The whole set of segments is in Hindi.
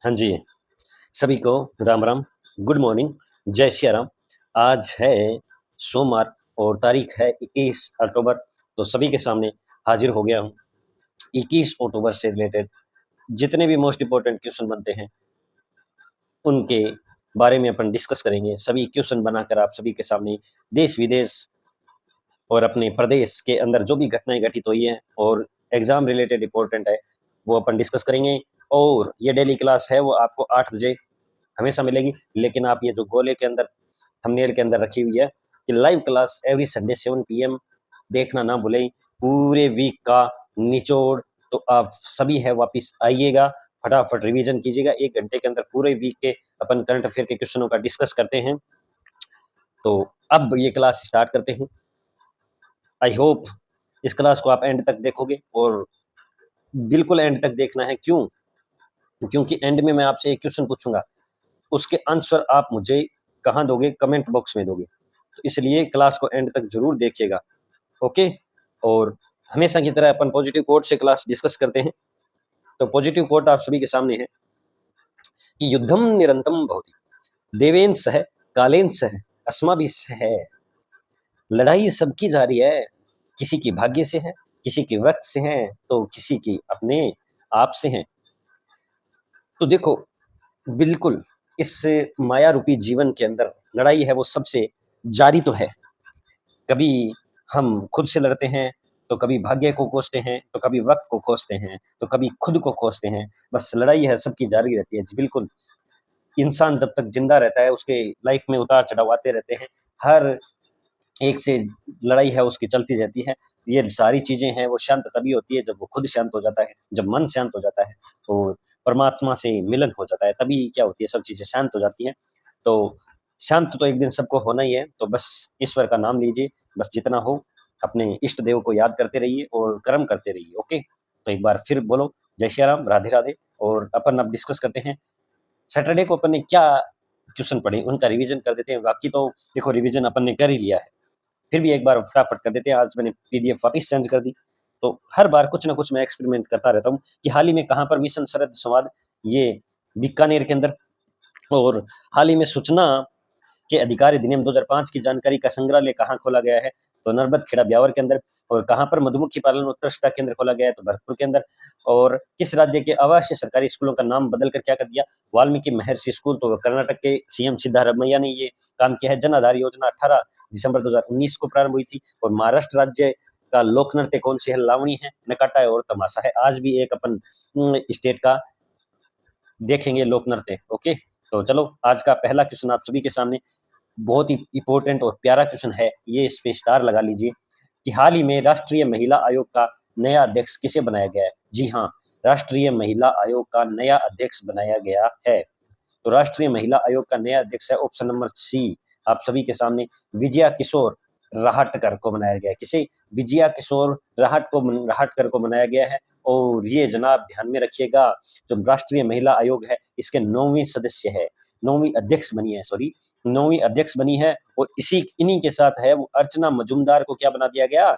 हाँ जी, सभी को राम राम, गुड मॉर्निंग, जय सिया राम। आज है सोमवार और तारीख है 21 अक्टूबर। तो सभी के सामने हाजिर हो गया हूँ। 21 अक्टूबर से रिलेटेड जितने भी मोस्ट इम्पोर्टेंट क्वेश्चन बनते हैं उनके बारे में अपन डिस्कस करेंगे। सभी क्वेश्चन बनाकर आप सभी के सामने देश विदेश और अपने प्रदेश के अंदर जो भी घटनाएं घटित हुई हैं और एग्जाम रिलेटेड इम्पोर्टेंट है वो अपन डिस्कस करेंगे। और ये डेली क्लास है वो आपको 8 बजे हमेशा मिलेगी। लेकिन आप ये जो गोले के अंदर थंबनेल के अंदर रखी हुई है कि live class every Sunday 7 PM देखना ना भूलें। पूरे वीक का निचोड़ तो आप सभी है वापस आइएगा, फटाफट रिवीजन कीजिएगा। 1 घंटे के अंदर पूरे वीक के अपन करंट अफेयर के क्वेश्चनों का डिस्कस करते हैं। तो अब ये क्लास स्टार्ट करते हैं। आई होप इस क्लास को आप एंड तक देखोगे और बिल्कुल एंड तक देखना है। क्यों? क्योंकि एंड में मैं आपसे एक क्वेश्चन पूछूंगा, उसके आंसर आप मुझे कहाँ दोगे? कमेंट बॉक्स में दोगे। तो इसलिए क्लास को एंड तक जरूर देखिएगा। ओके। और हमेशा की तरह अपन पॉजिटिव कोट से क्लास डिस्कस करते हैं। तो पॉजिटिव कोट आप सभी के सामने है कि युद्धम निरंतम भवति, देवेन सह कालेन सह अस्माभिः सह। लड़ाई सबकी जारी है, किसी की भाग्य से है, किसी की वक्त से है, तो किसी की अपने आप से है। तो देखो, बिल्कुल इस माया रूपी जीवन के अंदर लड़ाई है वो सबसे जारी तो है। कभी हम खुद से लड़ते हैं, तो कभी भाग्य को कोसते हैं, तो कभी वक्त को कोसते हैं, तो कभी खुद को कोसते हैं। बस लड़ाई है सबकी जारी रहती है जी। बिल्कुल इंसान जब तक जिंदा रहता है उसके लाइफ में उतार चढ़ाव आते रहते हैं। हर एक से लड़ाई है उसकी चलती रहती है। ये सारी चीजें हैं वो शांत तभी होती है जब वो खुद शांत हो जाता है, जब मन शांत हो जाता है और परमात्मा से मिलन हो जाता है, तभी क्या होती है सब चीजें शांत हो जाती हैं। तो शांत तो एक दिन सबको होना ही है। तो बस ईश्वर का नाम लीजिए, बस जितना हो अपने इष्ट देव को याद करते रहिए और कर्म करते रहिए। ओके। तो एक बार फिर बोलो जय श्री राम, राधे राधे। और अपन अब डिस्कस करते हैं सैटरडे को अपन ने क्या क्वेश्चन पढ़े उनका रिवीजन कर देते हैं। बाकी तो देखो रिवीजन अपन ने कर ही लिया है, फिर भी एक बार फटाफट कर देते हैं। आज मैंने PDF वापस चेंज कर दी। तो हर बार कुछ ना कुछ मैं एक्सपेरिमेंट करता रहता हूँ कि हाल ही में कहाँ पर मिशन शरद संवाद ये बीकानेर के अंदर, और हाल ही में सूचना के अधिकार अधिनियम 2005 की जानकारी का संग्रहालय कहाँ खोला गया है? तो नर्मदखेड़ा ब्यावर के अंदर। और कहाँ पर मधुमक्खी पालन उत्कृष्टता केंद्र खोला गया है? तो भरतपुर के अंदर। और किस राज्य के आवासीय सरकारी स्कूलों का नाम बदलकर क्या कर दिया? वाल्मीकि महर्षि स्कूल। तो कर्नाटक के CM सिद्धारमैया ने ये काम किया है। जन आधार योजना 18 दिसंबर 2019 को प्रारंभ हुई थी। और महाराष्ट्र राज्य का लोक नृत्य कौन सी है? लावणी है, नकाटा है और तमाशा है। आज भी एक अपन स्टेट का देखेंगे लोक नृत्य। ओके। तो चलो आज का पहला क्वेश्चन आप सभी के सामने बहुत ही इंपॉर्टेंट और प्यारा क्वेश्चन है। ये इस पे स्टार लगा लीजिए कि हाल ही में राष्ट्रीय महिला आयोग का नया अध्यक्ष किसे बनाया गया है? जी हाँ, राष्ट्रीय महिला आयोग का नया अध्यक्ष बनाया गया है। तो राष्ट्रीय महिला आयोग का नया अध्यक्ष है ऑप्शन नंबर C आप सभी के सामने, विजया किशोर राहटकर को बनाया गया है। किसे? विजया किशोर राहटकर को बनाया गया है। और ये जनाब ध्यान में रखिएगा, जो राष्ट्रीय महिला आयोग है इसके 9वीं सदस्य है, 9वीं अध्यक्ष बनी है, सॉरी 9वीं अध्यक्ष बनी है। और इन्हीं के साथ है वो अर्चना मजूमदार को क्या बना दिया गया?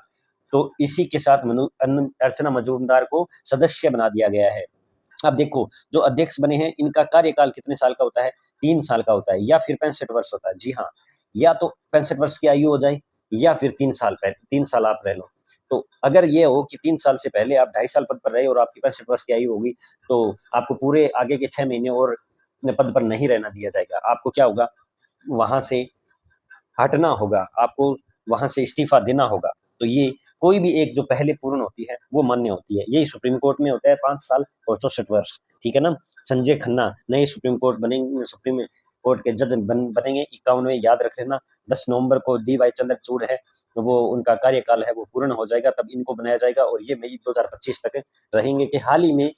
तो इसी के साथ अर्चना मजूमदार को सदस्य बना दिया गया है। अब देखो जो अध्यक्ष बने हैं इनका कार्यकाल कितने साल का होता है? 3 साल का होता है, या फिर 65 वर्ष होता है। जी हाँ, या तो 65 वर्ष की आयु हो जाए या फिर 3 साल आप रह लो। तो अगर ये हो कि 3 साल से पहले आप 2.5 साल पद पर रहे और आपकी 65 वर्ष की आयु होगी, तो आपको पूरे आगे के 6 महीने और अपने पद पर नहीं रहना दिया जाएगा। आपको क्या होगा? वहां से हटना होगा, आपको वहां से इस्तीफा देना होगा। तो ये कोई भी एक जो पहले पूर्ण होती है वो मान्य होती है। यही सुप्रीम कोर्ट में होता है 5 साल और 64 वर्ष। ठीक है ना? संजय खन्ना नए सुप्रीम कोर्ट बनेंगे, सुप्रीम कोर्ट के जज बनेंगे 51वें। याद रख लेना 10 नवंबर को DY चंद्रचूड़ है वो उनका कार्यकाल है वो पूर्ण हो जाएगा, तब इनको बनाया जाएगा। और ये मई 2025 तक रहेंगे। कि हाल ही में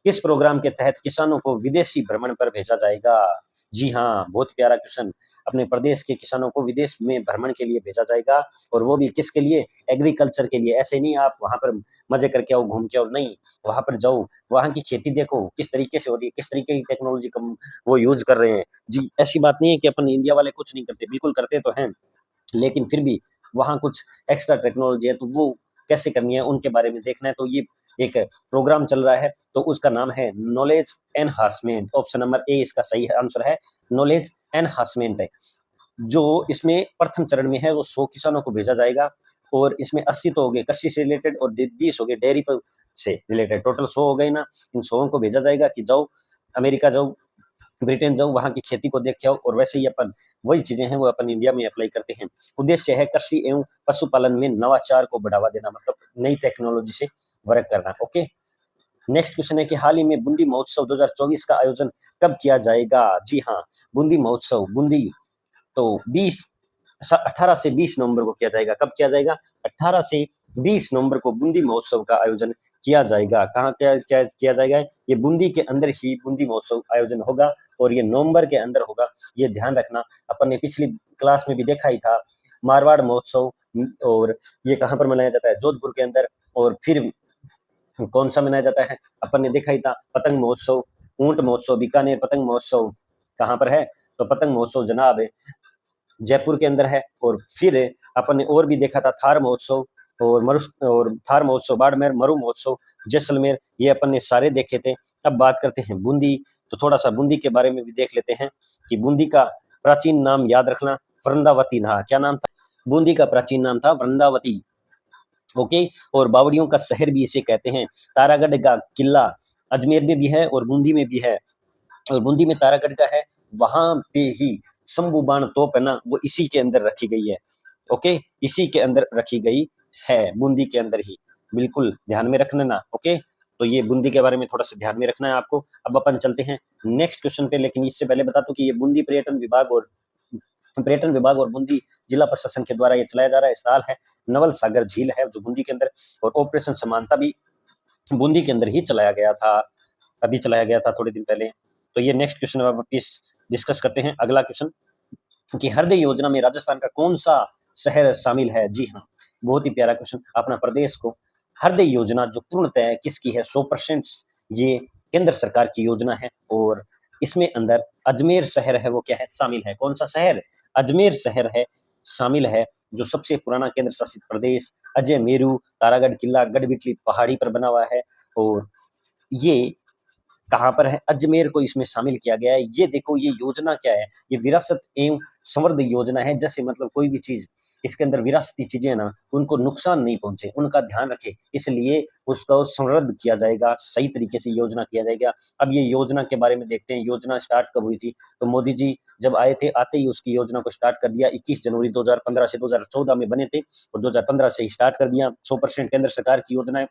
किस प्रोग्राम के तहत किसानों को विदेशी भ्रमण पर भेजा जाएगा? जी हाँ, बहुत प्यारा क्वेश्चन। अपने प्रदेश के किसानों को विदेश में भ्रमण के लिए भेजा जाएगा। और वो भी किसके लिए? एग्रीकल्चर के लिए। ऐसे नहीं आप वहां पर मजे करके आओ, घूम के आओ, नहीं, वहां पर जाओ, वहां की खेती देखो किस तरीके से हो रही है, किस तरीके की टेक्नोलॉजी का वो यूज कर रहे हैं। जी, ऐसी बात नहीं है कि अपन इंडिया वाले कुछ नहीं करते, बिल्कुल करते तो हैं, लेकिन फिर भी वहां कुछ एक्स्ट्रा टेक्नोलॉजी है तो वो कैसे करनी है उनके बारे में देखना है। तो ये एक प्रोग्राम चल रहा है, तो उसका नाम है knowledge enhancement. Option number A इसका सही आंसर है, नॉलेज एनहांसमेंट है। जो इसमें प्रथम चरण में है वो 100 किसानों को भेजा जाएगा, और इसमें 80 तो हो गए कृषि से रिलेटेड और 20 हो गए डेयरी पर से रिलेटेड, टोटल 100 हो गए ना। इन 100 को भेजा जाएगा कि जाओ अमेरिका जाओ, ब्रिटेन जाओ, वहां की खेती को देख के आओ। और वैसे ही अपन वही चीजें हैं वो अपन इंडिया में अप्लाई करते हैं। उद्देश्य है कृषि एवं पशुपालन में नवाचार को बढ़ावा देना, मतलब नई टेक्नोलॉजी से वर्क करना। ओके, नेक्स्ट क्वेश्चन है कि हाल ही में बूंदी महोत्सव 2024 का आयोजन कब किया जाएगा? जी हाँ, बूंदी महोत्सव बूंदी तो 18 से 20 नवंबर को किया जाएगा। कब किया जाएगा? 18 से 20 नवंबर को बूंदी महोत्सव का आयोजन किया जाएगा। कहाँ क्या क्या किया जाएगा? ये बूंदी के अंदर ही बूंदी महोत्सव आयोजन होगा, और ये नवंबर के अंदर होगा, ये ध्यान रखना। अपन ने पिछली क्लास में भी देखा ही था, मारवाड़ महोत्सव, और ये कहाँ पर मनाया जाता है? जोधपुर के अंदर। और फिर कौन सा मनाया जाता है? अपन ने देखा ही था, पतंग महोत्सव, ऊंट महोत्सव, बीकानेर पतंग महोत्सव कहाँ पर है? तो पतंग महोत्सव जनाब जयपुर के अंदर है। और फिर अपन ने और भी देखा था थार महोत्सव, और थार महोत्सव बाड़मेर, मरु महोत्सव जैसलमेर, ये अपन ने सारे देखे थे। अब बात करते हैं बूंदी, तो थोड़ा सा बूंदी के बारे में भी देख लेते हैं कि बूंदी का प्राचीन नाम याद रखना, वृंदावती ना, क्या नाम था? बूंदी का प्राचीन नाम था वृंदावती। ओके, और बावड़ियों का शहर भी इसे कहते हैं। तारागढ़ का किला अजमेर में भी है और बूंदी में भी है, और बूंदी में तारागढ़ का है, वहां पे ही शंभू बाण तोप है ना, वो इसी के अंदर रखी गई है। ओके, इसी के अंदर रखी गई है, बूंदी के अंदर ही, बिल्कुल ध्यान में रखना ना। ओके, तो ये बूंदी के बारे में थोड़ा सा ध्यान में रखना है आपको। अब अपन चलते हैं नेक्स्ट क्वेश्चन पे, लेकिन इससे पहले बता दूं कि ये बूंदी पर्यटन विभाग और बूंदी जिला प्रशासन के द्वारा ये चलाया जा रहा है। स्थल है नवल सागर झील है जो बूंदी के अंदर, और ऑपरेशन समानता भी बूंदी के अंदर ही चलाया गया था, अभी चलाया गया था थोड़े दिन पहले। तो ये नेक्स्ट क्वेश्चन अब डिस्कस करते हैं। अगला क्वेश्चन कि हृदय योजना में राजस्थान का कौन सा शहर शामिल है? जी हाँ, बहुत ही प्यारा क्वेश्चन। अपना प्रदेश को हृदय योजना जो पूर्णतः किसकी है? 100% ये केंद्र सरकार की योजना है, और इसमें अंदर अजमेर शहर है वो क्या है? शामिल है। कौन सा शहर? अजमेर शहर है शामिल है, जो सबसे पुराना केंद्र शासित प्रदेश, अजय मेरू, तारागढ़ किला गढ़बिटली पहाड़ी पर बना हुआ है, और ये कहाँ पर है? अजमेर को इसमें शामिल किया गया है। ये देखो, ये योजना क्या है? ये विरासत एवं संवर्धन योजना है। जैसे मतलब कोई भी चीज इसके अंदर विरासती चीजें ना, उनको नुकसान नहीं पहुंचे, उनका ध्यान रखे, इसलिए उसको समृद्ध किया जाएगा, सही तरीके से योजना किया जाएगा। अब ये योजना के बारे में देखते हैं, योजना स्टार्ट कब हुई थी? तो मोदी जी जब आए थे, आते ही उसकी योजना को स्टार्ट कर दिया। 21 जनवरी 2015 से 2014 में बने थे, और 2015 से ही स्टार्ट कर दिया। 100% केंद्र सरकार की योजना है।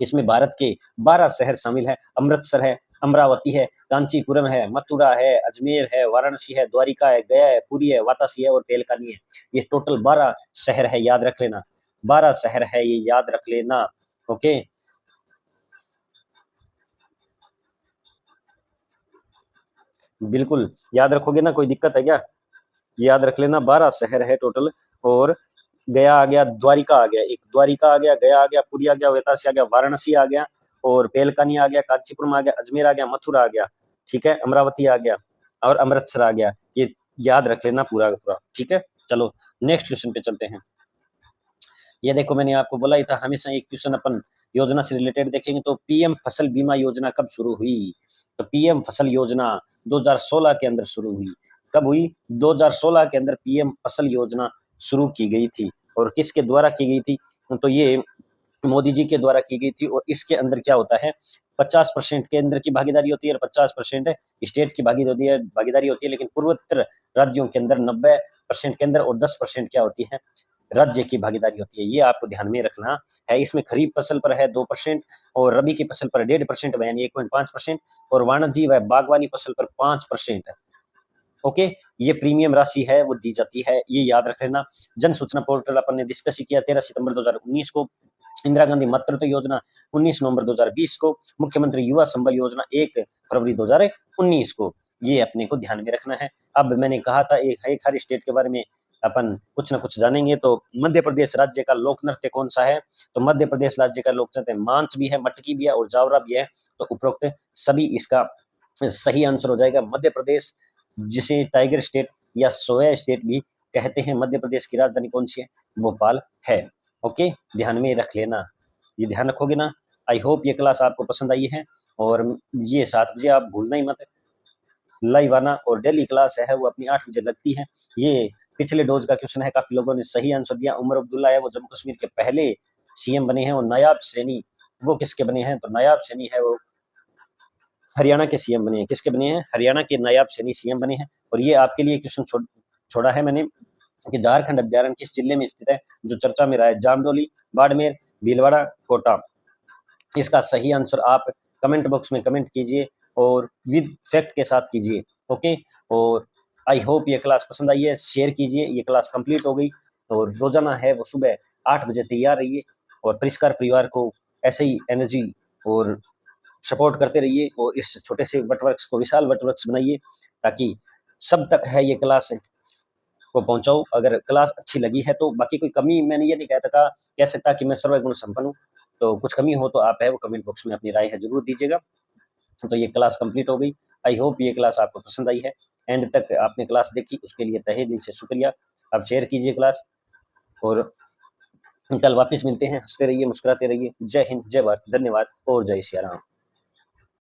इसमें भारत के 12 शहर शामिल है। अमृतसर है, अमरावती है, कांचीपुरम है, मथुरा है, अजमेर है, वाराणसी है, द्वारिका है, गया है, पुरी है, वातासी है और तेलकानी है। ये टोटल 12 शहर है, याद रख लेना। 12 शहर है, ये याद रख लेना। ओके, बिल्कुल याद रखोगे ना, कोई दिक्कत है क्या? याद रख लेना, 12 शहर है टोटल। और गया आ गया, द्वारिका आ गया, एक द्वारिका आ गया, गया आ गया, पुरी आ गया, वेतासी आ गया, वाराणसी आ गया, और पेलकानी आ गया, कांचीपुरम आ गया, अजमेर आ गया, मथुरा आ गया, ठीक है, अमरावती आ गया, और अमृतसर आ गया। ये याद रख लेना पूरा का पूरा, ठीक है। चलो नेक्स्ट क्वेश्चन पे चलते हैं। ये देखो, मैंने आपको बोला ही था हमेशा एक क्वेश्चन अपन योजना से रिलेटेड देखेंगे। तो पीएम फसल बीमा योजना कब शुरू हुई? तो पीएम फसल योजना 2016 के अंदर शुरू हुई। कब हुई? 2016 के अंदर पीएम फसल योजना शुरू की गई थी। और किसके द्वारा की गई थी? तो ये मोदी जी के द्वारा की गई थी। और इसके अंदर क्या होता है? 50% केंद्र की भागीदारी होती है और 50% स्टेट की भागीदारी होती है। लेकिन पूर्वोत्तर राज्यों के अंदर 90% केंद्र और 10% क्या होती है? राज्य की भागीदारी होती है। ये आपको ध्यान में रखना है। इसमें खरीफ फसल पर है 2%, और रबी की फसल पर 1.5% यानी 1.5%, और वाणिज्य व बागवानी फसल पर 5%। ओके, ये प्रीमियम राशि है वो दी जाती है, ये याद रख लेना। जन सूचना पोर्टल अपन ने डिस्कस किया 13 सितंबर 2019 को। इंदिरा गांधी मातृत्व योजना 19 नवंबर 2020 को। मुख्यमंत्री युवा संबल योजना 1 फरवरी 2019 को। ये अपने को ध्यान में रखना है। अब मैंने कहा था एक हर स्टेट के बारे में अपन कुछ ना कुछ जानेंगे। तो मध्य प्रदेश राज्य का लोक नृत्य कौन सा है? तो मध्य प्रदेश राज्य का लोक नृत्य मांच भी है, मटकी भी है और जावरा भी है। तो उपरोक्त सभी इसका सही आंसर हो जाएगा मध्य प्रदेश, जिसे टाइगर स्टेट या सोया स्टेट भी कहते हैं। मध्य प्रदेश की राजधानी कौन सी है? भोपाल है। ओके, ध्यान में रख लेना, ये ध्यान रखोगे ना। आई होप ये क्लास आपको पसंद आई है, और ये 7 बजे आप भूलना ही मत। लाइव आना, और डेली क्लास है वो अपनी 8 बजे लगती है। ये पिछले डोज का क्वेश्चन है, काफी लोगों ने सही आंसर दिया। उमर अब्दुल्ला है वो जम्मू कश्मीर के पहले सीएम बने हैं, और नायाब सैनी वो किसके बने हैं, तो नायाब सैनी है वो हरियाणा के सीएम बने हैं। किसके बने हैं, हरियाणा के नायाब सैनी सीएम बने हैं। और ये आपके लिए क्वेश्चन छोड़ा है मैंने कि झारखंड अभ्यारण्य किस जिले में स्थित है, जो चर्चा में रहा है, जामडोली, बाड़मेर, भीलवाड़ा, कोटा। इसका सही आंसर आप कमेंट बॉक्स में कमेंट कीजिए, और विद फैक्ट के साथ कीजिए। ओके, और आई होप ये क्लास पसंद आई है, शेयर कीजिए। ये क्लास कंप्लीट हो गई, और रोजाना है वो सुबह 8 बजे तैयार रहिए, और परिष्कार परिवार को ऐसे ही एनर्जी और सपोर्ट करते रहिए, और इस छोटे से वटवृक्ष को विशाल वटवृक्ष बनाइए, ताकि सब तक है ये क्लास को पहुंचाओ। अगर क्लास अच्छी लगी है तो, बाकी कोई कमी मैंने ये नहीं कह सकता कि मैं सर्वगुण संपन्न हूँ। तो कुछ कमी हो तो आप है वो कमेंट बॉक्स में अपनी राय है जरूर दीजिएगा। तो ये क्लास कंप्लीट हो गई। आई होप ये क्लास आपको पसंद आई है। एंड तक आपने क्लास देखी, उसके लिए तहे दिल से शुक्रिया। अब शेयर कीजिए क्लास, और कल वापस मिलते हैं। हंसते रहिए, मुस्कुराते रहिए। जय हिंद, जय भारत, धन्यवाद, और जय सिया राम।